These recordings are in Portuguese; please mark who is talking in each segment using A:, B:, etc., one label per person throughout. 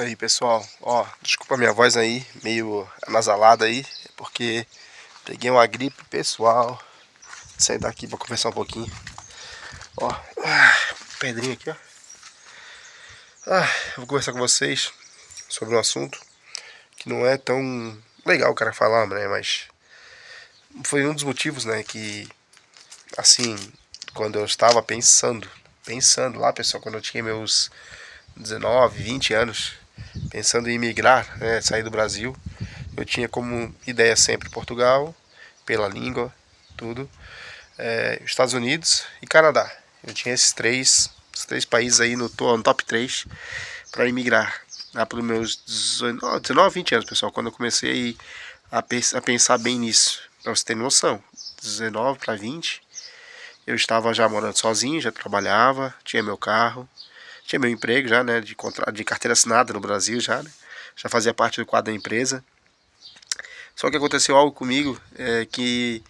A: Aí pessoal, ó, desculpa a minha voz aí, meio anasalada aí, porque peguei uma gripe pessoal. Vou sair daqui pra conversar um pouquinho. Ó, pedrinha aqui, ó. Vou conversar com vocês sobre um assunto que não é tão legal o cara falar, né, mas foi um dos motivos, né, que, assim, quando eu estava pensando lá, pessoal, quando eu tinha meus 19, 20 anos, pensando em migrar, né, sair do Brasil. Eu tinha como ideia sempre Portugal, pela língua, tudo, Estados Unidos e Canadá. Eu tinha esses três países aí no top 3 para imigrar. Lá pelos meus 19, 20 anos, pessoal, quando eu comecei a pensar bem nisso. Para você ter noção, 19 para 20, eu estava já morando sozinho, já trabalhava, tinha meu carro, tinha meu emprego já, né, de carteira assinada no Brasil já, né, já fazia parte do quadro da empresa. Só que aconteceu algo comigo que,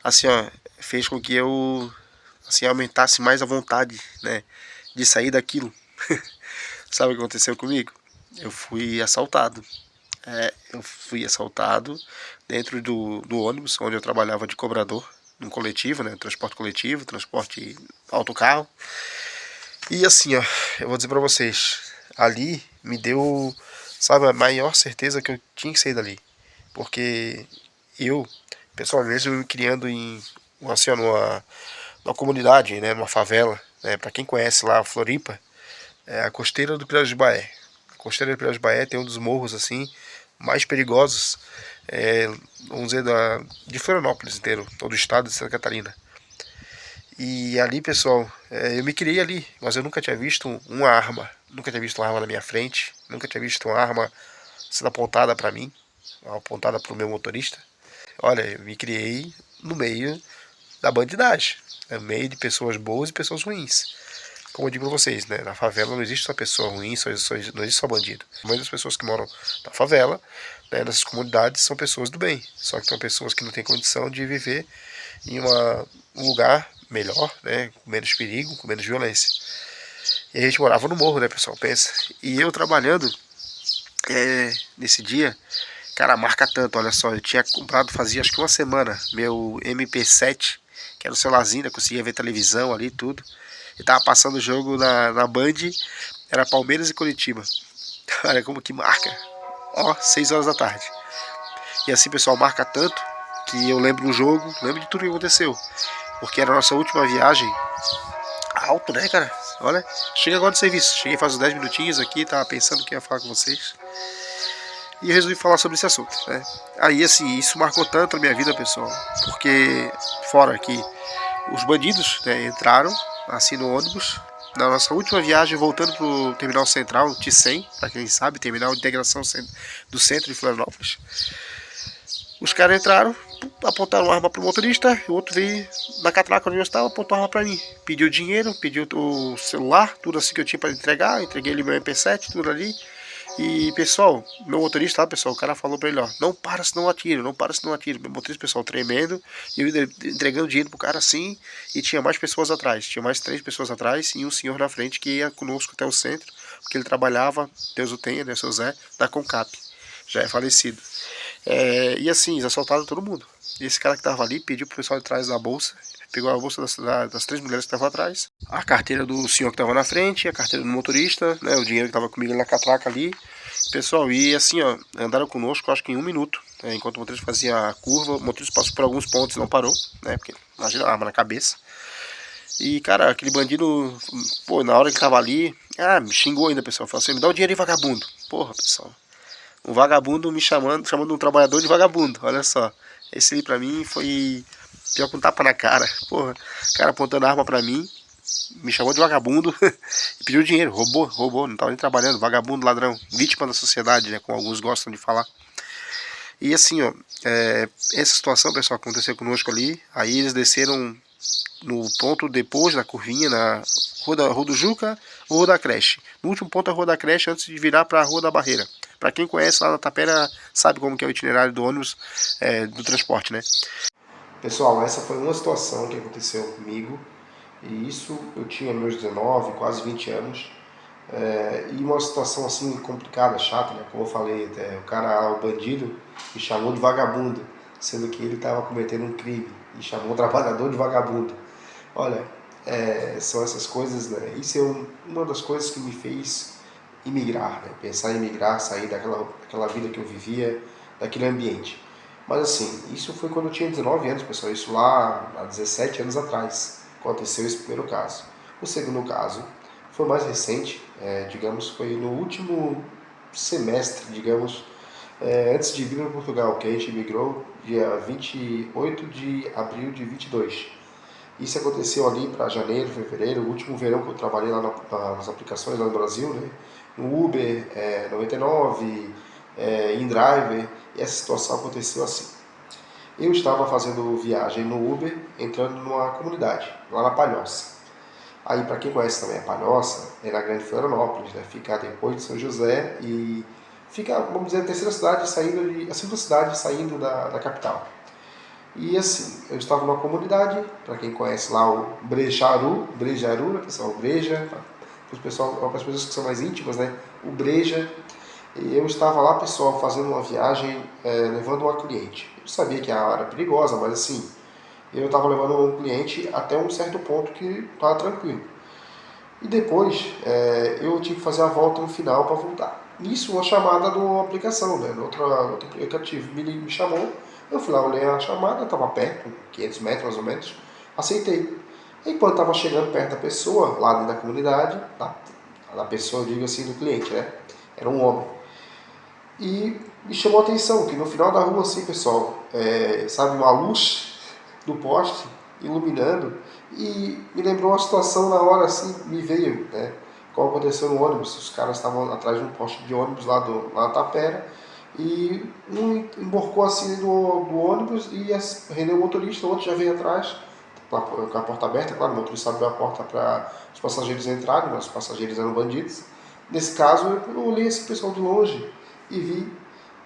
A: assim, ó, fez com que eu, assim, aumentasse mais a vontade, né, de sair daquilo. Sabe o que aconteceu comigo? Eu fui assaltado. Eu fui assaltado dentro do ônibus onde eu trabalhava de cobrador, num coletivo, né, transporte coletivo, transporte autocarro. E assim, ó, eu vou dizer pra vocês, ali me deu, sabe, a maior certeza que eu tinha que sair dali. Porque eu, pessoalmente, eu me criando em assim, numa comunidade, né, numa favela, né, para quem conhece lá Floripa, é a costeira do Pilar de Baé. A costeira do Pilar de Baé tem um dos morros assim mais perigosos, vamos dizer, de Florianópolis inteiro, todo o estado de Santa Catarina. E ali, pessoal, eu me criei ali, mas eu nunca tinha visto uma arma, nunca tinha visto uma arma na minha frente, nunca tinha visto uma arma sendo apontada para mim, apontada para o meu motorista. Olha, eu me criei no meio da bandidagem, no meio de pessoas boas e pessoas ruins. Como eu digo pra vocês, né, na favela não existe só pessoa ruim, não existe só bandido. A maioria das pessoas que moram na favela, né, nessas comunidades, são pessoas do bem. Só que são pessoas que não têm condição de viver em um lugar melhor, né, com menos perigo, com menos violência. E a gente morava no morro, né, pessoal, pensa. E eu trabalhando nesse dia, cara, marca tanto, olha só, eu tinha comprado fazia acho que uma semana meu MP7, que era o celularzinho, né, conseguia ver televisão ali e tudo. E tava passando o jogo na Band, era Palmeiras e Curitiba. Olha como que marca. Ó, 6 horas da tarde. E assim, pessoal, marca tanto que eu lembro do jogo, lembro de tudo que aconteceu. Porque era a nossa última viagem. Alto, né, cara? Olha, chega agora do serviço. Cheguei faz uns 10 minutinhos aqui, tava pensando que ia falar com vocês. E eu resolvi falar sobre esse assunto, né? Aí, assim, isso marcou tanto a minha vida, pessoal. Porque, fora que os bandidos, né, entraram, assim, no ônibus, na nossa última viagem, voltando pro terminal central, T100, pra quem sabe, terminal de integração do centro de Florianópolis. Os caras entraram, apontaram uma arma pro motorista, o outro veio na catraca onde eu estava, apontou a arma pra mim. Pediu dinheiro, pediu o celular, tudo assim que eu tinha para entregar, entreguei ele meu MP7, tudo ali. E pessoal, meu motorista lá, pessoal, o cara falou pra ele, ó, não para se não atira, não para se não atira. Meu motorista, pessoal, tremendo, e eu entregando dinheiro pro cara assim, e tinha mais pessoas atrás, tinha mais 3 pessoas atrás e um senhor na frente que ia conosco até o centro, porque ele trabalhava, Deus o tenha, né, seu Zé, da Concap, já é falecido. E assim, eles assaltaram todo mundo. E esse cara que tava ali pediu pro pessoal de trás da bolsa, pegou a bolsa das 3 mulheres que estavam atrás, a carteira do senhor que estava na frente, a carteira do motorista, né, o dinheiro que estava comigo na catraca ali. Pessoal, e assim, ó, andaram conosco acho que em 1 minuto, né, enquanto o motorista fazia a curva. O motorista passou por alguns pontos e não parou, né, porque imagina a arma na cabeça. E cara, aquele bandido, pô, na hora que tava ali, me xingou ainda, pessoal, falou assim, me dá o dinheiro aí, vagabundo. Porra, pessoal, um vagabundo me chamando um trabalhador de vagabundo, olha só. Esse aí pra mim foi pior que um tapa na cara. Porra, o cara apontando a arma pra mim, me chamou de vagabundo e pediu dinheiro, roubou, não tava nem trabalhando, vagabundo, ladrão, vítima da sociedade, né, como alguns gostam de falar. E assim, ó, essa situação, pessoal, aconteceu conosco ali, aí eles desceram no ponto depois da curvinha, na Rua do Juca, Rua da Creche. No último ponto da Rua da Creche, antes de virar para a Rua da Barreira. Para quem conhece lá na Tapera, sabe como que é o itinerário do ônibus, do transporte, né? Pessoal, essa foi uma situação que aconteceu comigo. E isso eu tinha meus 19, quase 20 anos. E uma situação assim complicada, chata, né? Como eu falei, o cara, o bandido, me chamou de vagabundo, sendo que ele estava cometendo um crime e chamou o trabalhador de vagabundo. Olha, são essas coisas, né? Isso é uma das coisas que me fez imigrar, né? Pensar em imigrar, sair daquela vida que eu vivia, daquele ambiente. Mas assim, isso foi quando eu tinha 19 anos, pessoal. Isso lá há 17 anos atrás aconteceu esse primeiro caso. O segundo caso foi mais recente, digamos, foi no último semestre, digamos, antes de vir para Portugal, que a gente imigrou dia 28 de abril de 22. Isso aconteceu ali para janeiro, fevereiro, o último verão que eu trabalhei lá nas aplicações lá no Brasil, né? No Uber, 99, InDriver, e essa situação aconteceu assim. Eu estava fazendo viagem no Uber, entrando numa comunidade, lá na Palhoça. Aí, para quem conhece também a Palhoça, é na Grande Florianópolis, né? Fica depois de São José e fica, vamos dizer, a terceira cidade saindo a segunda cidade saindo da capital. E assim, eu estava numa comunidade, para quem conhece lá o Brejaru, né, pessoal? O Breja, para as pessoas que são mais íntimas, né? O Breja. E eu estava lá, pessoal, fazendo uma viagem, levando uma cliente. Eu sabia que a área era perigosa, mas assim, eu estava levando um cliente até um certo ponto que estava tranquilo. E depois, eu tive que fazer a volta no final para voltar. Nisso, uma chamada de uma aplicação, né? No outro aplicativo me chamou. Eu fui lá, olhei a chamada, estava perto, 500 metros mais ou menos. Aceitei. E quando estava chegando perto da pessoa, lá dentro da comunidade, da pessoa, eu digo assim, do cliente, né? Era um homem. E me chamou a atenção que no final da rua, assim, pessoal, sabe, uma luz do poste iluminando, e me lembrou uma situação na hora, assim, me veio, né? Como aconteceu no ônibus, os caras estavam atrás de um poste de ônibus lá na Tapera, e um emborcou assim do ônibus e rendeu o motorista, o outro já veio atrás, com a porta aberta, claro, o motorista abriu a porta para os passageiros entrarem, mas os passageiros eram bandidos. Nesse caso, eu olhei esse pessoal de longe e vi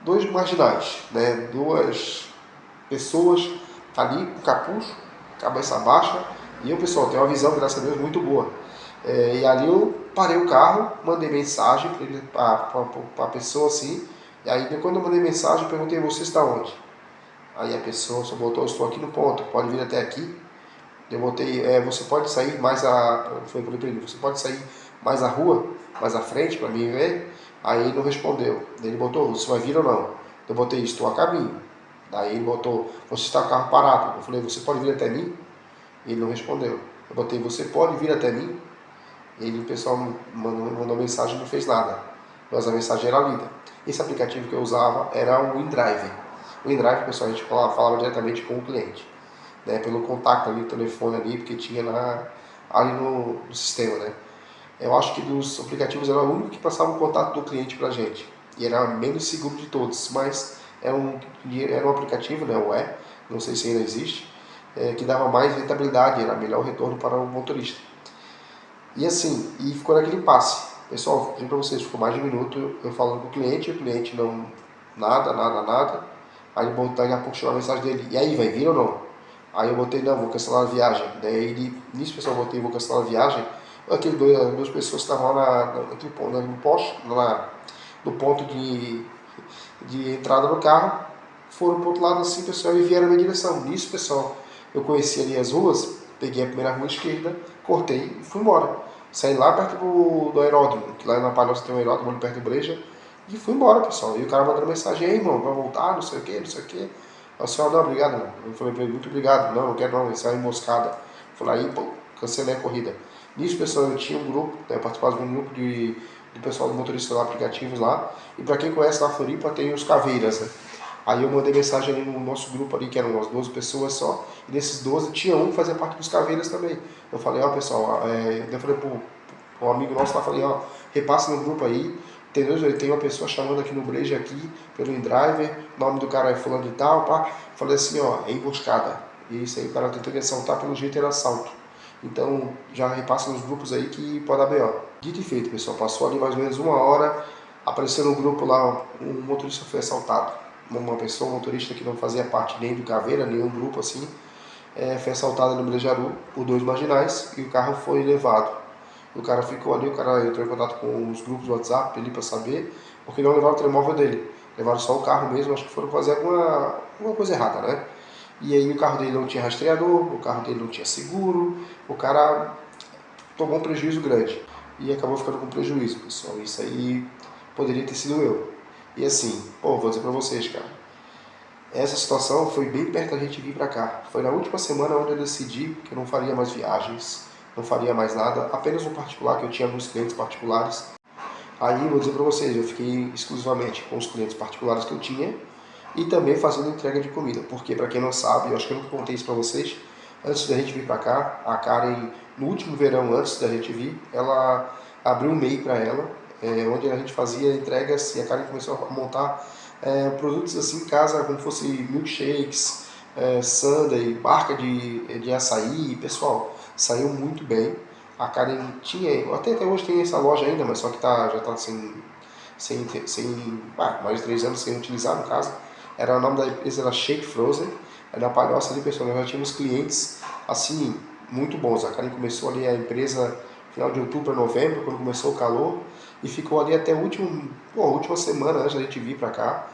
A: dois marginais, né? Duas pessoas ali com capuz, cabeça baixa, e o pessoal tem uma visão, graças a Deus, muito boa. E ali eu parei o carro, mandei mensagem para a pessoa assim, e aí quando eu mandei mensagem, perguntei: você está onde? Aí a pessoa só botou: estou aqui no ponto, pode vir até aqui? Eu botei: você pode sair mais foi por ele, você pode sair mais a rua, mais à frente para mim ver? Aí ele não respondeu. Ele botou: você vai vir ou não? Eu botei: estou a caminho. Daí ele botou: você está com o carro parado? Eu falei: você pode vir até mim? Ele não respondeu. Eu botei: você pode vir até mim? Ele, o pessoal mandou mensagem e não fez nada, mas a mensagem era lida. Esse aplicativo que eu usava era o InDrive. O InDrive, pessoal, a gente falava diretamente com o cliente, né, pelo contato ali, telefone ali, porque tinha ali no sistema, né. Eu acho que dos aplicativos era o único que passava o contato do cliente para a gente, e era menos seguro de todos, mas era um aplicativo, né, não sei se ainda existe, que dava mais rentabilidade, era melhor retorno para o motorista. E assim, ficou naquele impasse. Pessoal, digo para vocês, ficou mais de um minuto eu falando com o cliente não, nada, nada, nada. Aí ele daqui a pouco chegou a mensagem dele: e aí, vai vir ou não? Aí eu botei: não, vou cancelar a viagem. Daí ele, nisso, pessoal, eu botei: vou cancelar a viagem. Aqueles duas pessoas que estavam lá no poste, no ponto de entrada no carro, foram pro outro lado assim, pessoal, e vieram na minha direção. Nisso, pessoal, eu conheci ali as ruas, peguei a primeira rua esquerda, cortei e fui embora. Saí lá perto do aeródromo, que lá na Palhoça tem um aeródromo, ali perto do Breja, e fui embora, pessoal. E o cara mandando mensagem: ei, irmão, vai voltar, não sei o que, não sei o que. Eu falei: não, obrigado, não. Eu falei pra ele: muito obrigado, não quero não, isso é uma emboscada. Eu falei: aí, pô, cancelei a corrida. Nisso, pessoal, eu tinha um grupo, eu participava de um grupo do pessoal do motorista lá, aplicativos lá, e para quem conhece lá Floripa, tem os Caveiras, né? Aí eu mandei mensagem ali no nosso grupo ali, que eram umas 12 pessoas só, e desses 12 tinha um que fazia parte dos Caveiras também. Eu falei: ó, pessoal, eu falei pro um amigo nosso lá, falei: ó, repassa no grupo aí, tem uma pessoa chamando aqui no Breja aqui, pelo InDriver, o nome do cara é fulano de tal, pá. Falei assim: ó, é emboscada. E isso aí o cara tentou me assaltar, pelo jeito era assalto. Então já repassa nos grupos aí que pode dar B.O. Dito e feito, pessoal, passou ali mais ou menos uma hora, apareceu no grupo lá, um motorista foi assaltado. Uma pessoa, um motorista que não fazia parte nem do Caveira, nenhum grupo assim, foi assaltada no Brejaru por dois marginais e o carro foi levado. O cara ficou ali, o cara entrou em contato com os grupos do WhatsApp ali para saber, porque não levaram o telemóvel dele. Levaram só o carro mesmo, acho que foram fazer alguma coisa errada, né? E aí o carro dele não tinha rastreador, o carro dele não tinha seguro, o cara tomou um prejuízo grande e acabou ficando com prejuízo, pessoal. Isso aí poderia ter sido eu. E assim, pô, vou dizer pra vocês, cara, essa situação foi bem perto da gente vir pra cá. Foi na última semana onde eu decidi que eu não faria mais viagens, não faria mais nada, apenas um particular, que eu tinha alguns clientes particulares. Aí, vou dizer pra vocês, eu fiquei exclusivamente com os clientes particulares que eu tinha e também fazendo entrega de comida. Porque, pra quem não sabe, eu acho que eu nunca contei isso pra vocês, antes da gente vir pra cá, a Karen, no último verão, antes da gente vir, ela abriu um MEI pra ela, onde a gente fazia entregas e a Karen começou a montar produtos assim em casa, como fosse milkshakes, sundae, barca de açaí. Pessoal, saiu muito bem. A Karen tinha, até hoje tem essa loja ainda, mas só que já está mais de 3 anos sem utilizar, no caso. O nome da empresa era Shake Frozen, era na Palhoça ali, pessoal. Nós já tínhamos clientes, assim, muito bons. A Karen começou ali a empresa final de outubro a novembro, quando começou o calor, e ficou ali até a última semana antes da gente vir para cá,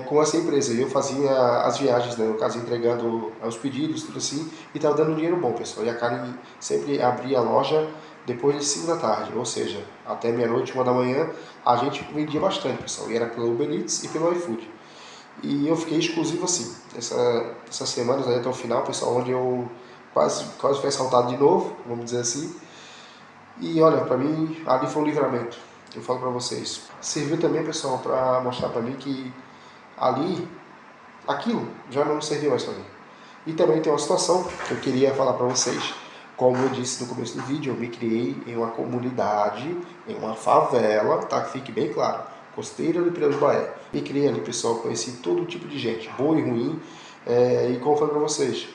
A: com essa empresa. Eu fazia as viagens, né, no caso, entregando os pedidos, tudo assim, e estava dando um dinheiro bom, pessoal. E a Karen sempre abria a loja depois de 5 da tarde, ou seja, até meia-noite, 1 da manhã, a gente vendia bastante, pessoal, e era pelo Uber Eats e pelo iFood. E eu fiquei exclusivo assim, essas semanas aí até o final, pessoal, onde eu quase fui assaltado de novo, vamos dizer assim. E olha, pra mim, ali foi um livramento, eu falo pra vocês. Serviu também, pessoal, pra mostrar pra mim que ali, aquilo já não serviu mais pra mim. E também tem uma situação que eu queria falar pra vocês. Como eu disse no começo do vídeo, eu me criei em uma comunidade, em uma favela, tá? Que fique bem claro. Costeira do Piraí do Bahia. Me criei ali, pessoal, conheci todo tipo de gente, boa e ruim. E como eu falei pra vocês,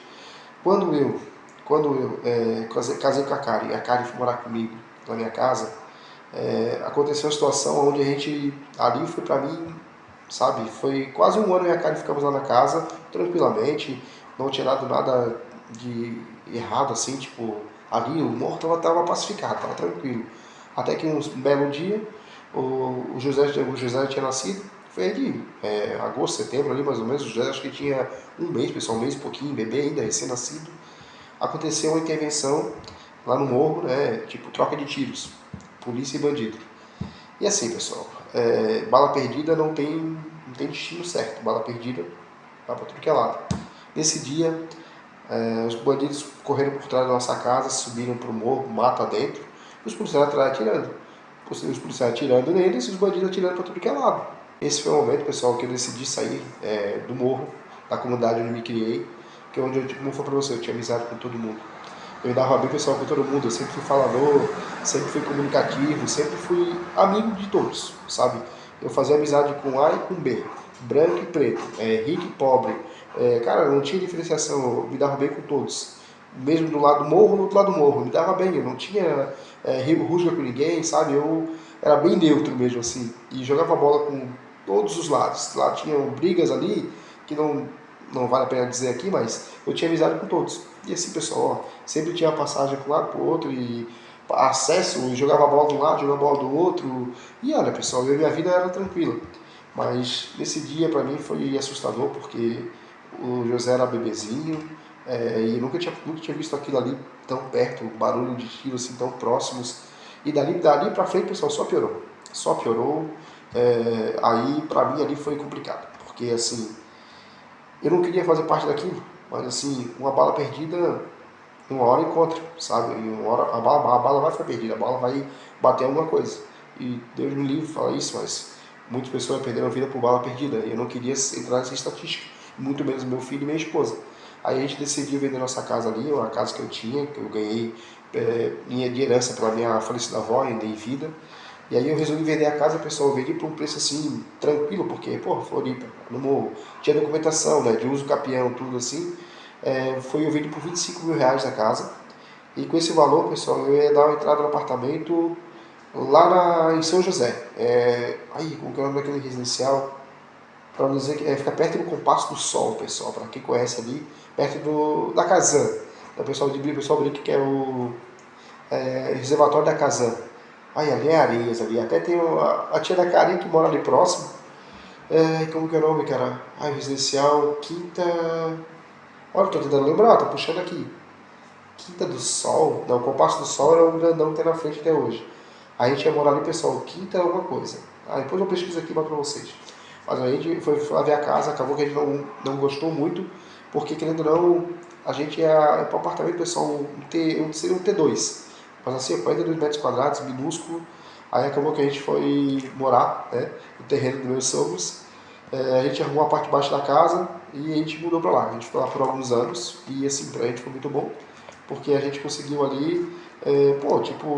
A: quando eu, casei com a Karen, e a Karen foi morar comigo na minha casa, aconteceu uma situação onde a gente, ali foi pra mim, sabe, foi quase 1 ano e a Karen ficamos lá na casa, tranquilamente, não tinha dado nada de errado, assim, tipo, ali o morto estava pacificado, estava tranquilo. Até que um belo dia, o José tinha nascido, foi ali, agosto, setembro ali mais ou menos, o José acho que tinha um mês, pessoal, um mês e pouquinho, bebê ainda, recém-nascido. Aconteceu uma intervenção lá no morro, né, tipo troca de tiros, polícia e bandido. E assim, pessoal, bala perdida não tem destino certo, bala perdida vai para tudo que é lado. Nesse dia, os bandidos correram por trás da nossa casa, subiram para o morro, mata dentro, e os policiais atrás atirando. Os policiais atirando neles e os bandidos atirando para tudo que é lado. Esse foi o momento, pessoal, que eu decidi sair do morro, da comunidade onde eu me criei, que é onde eu, como eu falei para você, eu tinha amizade com todo mundo. Eu me dava bem, pessoal, com todo mundo. Eu sempre fui falador, sempre fui comunicativo, sempre fui amigo de todos, sabe? Eu fazia amizade com A e com B, branco e preto, rico e pobre. Cara, não tinha diferenciação, eu me dava bem com todos. Mesmo do lado do morro, do outro lado do morro, eu me dava bem, eu não tinha rusga com ninguém, sabe? Eu era bem neutro mesmo, assim, e jogava bola com todos os lados. Lá tinham brigas ali, que não vale a pena dizer aqui, mas eu tinha amizade com todos. E assim, pessoal, ó, sempre tinha passagem para um lado para o outro e acesso, jogava bola de um lado, jogava bola do outro. E olha, pessoal, minha vida era tranquila. Mas nesse dia para mim foi assustador porque o José era bebezinho e nunca tinha visto aquilo ali tão perto, o barulho de tiro assim tão próximos. E dali para frente, pessoal, só piorou. Só piorou. Aí para mim ali foi complicado, porque assim, eu não queria fazer parte daquilo, mas assim, uma bala perdida, uma hora encontra, sabe? E uma hora a bala vai ficar perdida, a bala vai bater em alguma coisa. E Deus me livre de falar isso, mas muitas pessoas perderam a vida por bala perdida. E eu não queria entrar nessa estatística, muito menos meu filho e minha esposa. Aí a gente decidiu vender nossa casa ali, uma casa que eu tinha, que eu ganhei de herança pela minha falecida avó, ainda em vida. E aí eu resolvi vender a casa, pessoal, eu vendi por um preço assim, tranquilo, porque, pô, Floripa, no morro, tinha documentação, né, de uso capião, tudo assim. Eu vendi por 25 mil reais a casa. E com esse valor, pessoal, eu ia dar uma entrada no apartamento lá em São José. Como que é o nome daquele residencial? Para não dizer que fica perto do Compasso do Sol, pessoal, para quem conhece ali, perto da Casan. O pessoal brinca que é reservatório da Casan. Aí ali é Areias ali. Até tem a tia da Carinha que mora ali próximo. Como que é o nome, cara? O residencial Quinta... Olha, tô tentando lembrar, tô puxando aqui. Quinta do Sol? Não, o Compasso do Sol era um grandão que tem na frente até hoje. Aí a gente ia morar ali, pessoal, Quinta alguma coisa. Depois eu pesquiso aqui e mando pra vocês. Mas a gente foi lá ver a casa, acabou que a gente não gostou muito, porque querendo ou não, a gente ia para o apartamento, pessoal, seria um T2. Mas assim, 42 metros quadrados, minúsculo. Aí acabou que a gente foi morar, né, no terreno dos meus sogros. A gente arrumou a parte de baixo da casa e a gente mudou para lá. A gente ficou lá por alguns anos e assim, pra gente foi muito bom, porque a gente conseguiu ali,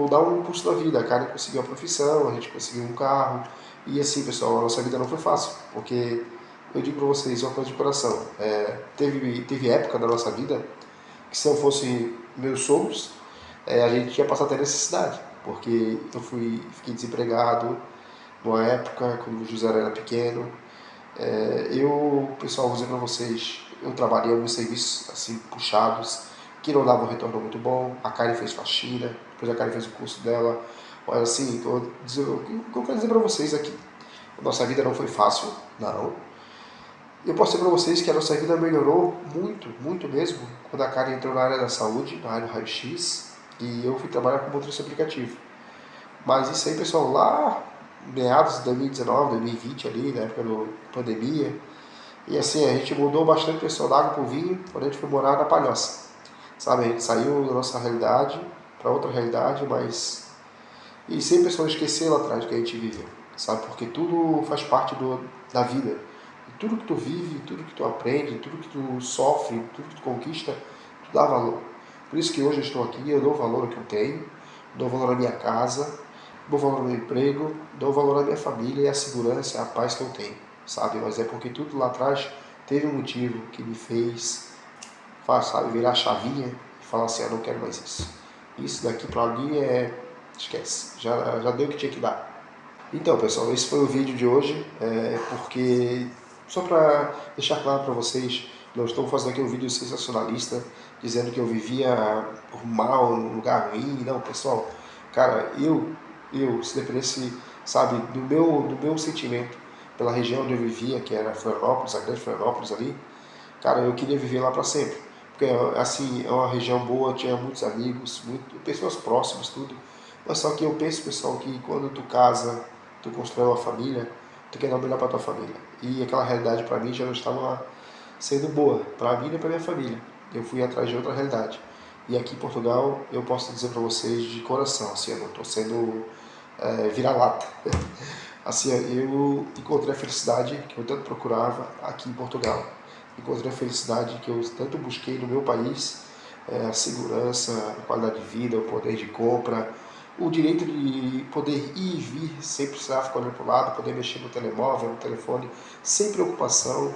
A: dar um impulso na vida. A Karen conseguiu a profissão, a gente conseguiu um carro. E assim, pessoal, a nossa vida não foi fácil, porque eu digo para vocês uma coisa de coração. Teve época da nossa vida que se não fosse meus sogros, a gente ia passar até necessidade, porque fiquei desempregado numa época, quando o José era pequeno. Pessoal, vou dizer para vocês, eu trabalhei em alguns serviços assim, puxados, que não davam um retorno muito bom. A Karen fez faxina, depois a Karen fez o curso dela. Olha, assim, o que eu quero dizer para vocês aqui, nossa vida não foi fácil, não. Eu posso dizer para vocês que a nossa vida melhorou muito, muito mesmo, quando a Karen entrou na área da saúde, na área do raio-x, e eu fui trabalhar com motorista aplicativo. Mas isso aí, pessoal, lá meados de 2019, 2020 ali, na época da pandemia, e assim, a gente mudou bastante o pessoal da água pro vinho quando a gente foi morar na Palhoça. Sabe, a gente saiu da nossa realidade para outra realidade, mas... E sem pessoal esquecer lá atrás que a gente viveu, sabe? Porque tudo faz parte da vida. E tudo que tu vive, tudo que tu aprende, tudo que tu sofre, tudo que tu conquista, tu dá valor. Por isso que hoje eu estou aqui, eu dou valor ao que eu tenho, dou valor à minha casa, dou valor ao meu emprego, dou valor à minha família e à segurança, à paz que eu tenho, sabe? Mas é porque tudo lá atrás teve um motivo que me fez, sabe, virar a chavinha e falar assim, eu não quero mais isso. Isso daqui para ali esquece, já deu o que tinha que dar. Então, pessoal, esse foi o vídeo de hoje, porque, só para deixar claro para vocês, não estou fazendo aqui um vídeo sensacionalista, dizendo que eu vivia mal, num lugar ruim. Não, pessoal, cara, se dependesse, sabe, do meu sentimento pela região onde eu vivia, que era Florianópolis, a grande Florianópolis ali, cara, eu queria viver lá para sempre. Porque, assim, é uma região boa, tinha muitos amigos, pessoas próximas, tudo. Mas só que eu penso, pessoal, que quando tu casa, tu constrói uma família, tu quer dar o melhor para tua família. E aquela realidade para mim já não estava sendo boa, para mim e para minha família. Eu fui atrás de outra realidade. E aqui em Portugal, eu posso dizer para vocês de coração, assim, eu não estou sendo vira-lata. Assim, eu encontrei a felicidade que eu tanto procurava aqui em Portugal. Encontrei a felicidade que eu tanto busquei no meu país, a segurança, a qualidade de vida, o poder de compra, o direito de poder ir e vir sem precisar ficar olhando para o lado, poder mexer no telemóvel, no telefone, sem preocupação.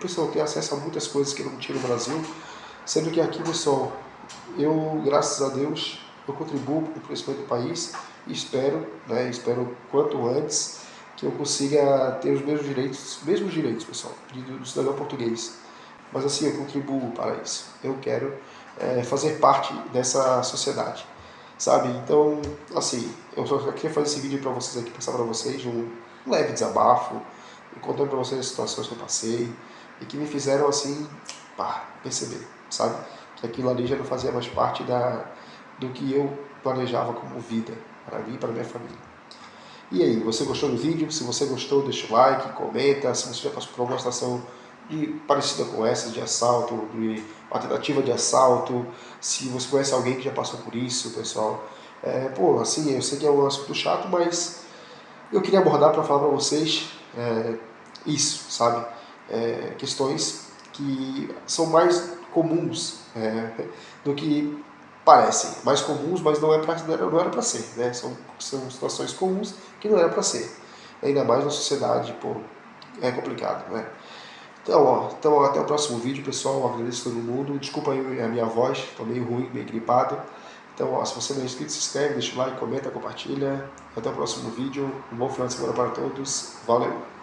A: Pessoal, ter acesso a muitas coisas que eu não tinha no Brasil, sendo que aqui, pessoal, graças a Deus, eu contribuo para o crescimento do país e espero quanto antes que eu consiga ter os mesmos direitos, pessoal, do cidadão português. Mas assim, eu contribuo para isso. Eu quero fazer parte dessa sociedade, sabe? Então, assim, eu só queria fazer esse vídeo para vocês aqui, passar para vocês um leve desabafo, contando para vocês as situações que eu passei e que me fizeram, assim, perceber, sabe? Que aquilo ali já não fazia mais parte do que eu planejava como vida, para mim e para minha família. E aí, você gostou do vídeo? Se você gostou, deixa o like, comenta. Se você já passou por alguma situação parecida com essa, de assalto, de uma tentativa de assalto, se você conhece alguém que já passou por isso, pessoal. Assim, eu sei que é um assunto chato, mas eu queria abordar para falar para vocês isso, sabe? Questões que são mais comuns do que parecem. Mais comuns, mas não era para ser, né? São situações comuns que não era para ser. Ainda mais na sociedade, é complicado, né? Então, até o próximo vídeo, pessoal. Agradeço a todo mundo. Desculpa aí a minha voz, estou meio ruim, meio gripado. Então, se você não é inscrito, se inscreve, deixa o like, comenta, compartilha. Até o próximo vídeo. Um bom final de semana para todos. Valeu!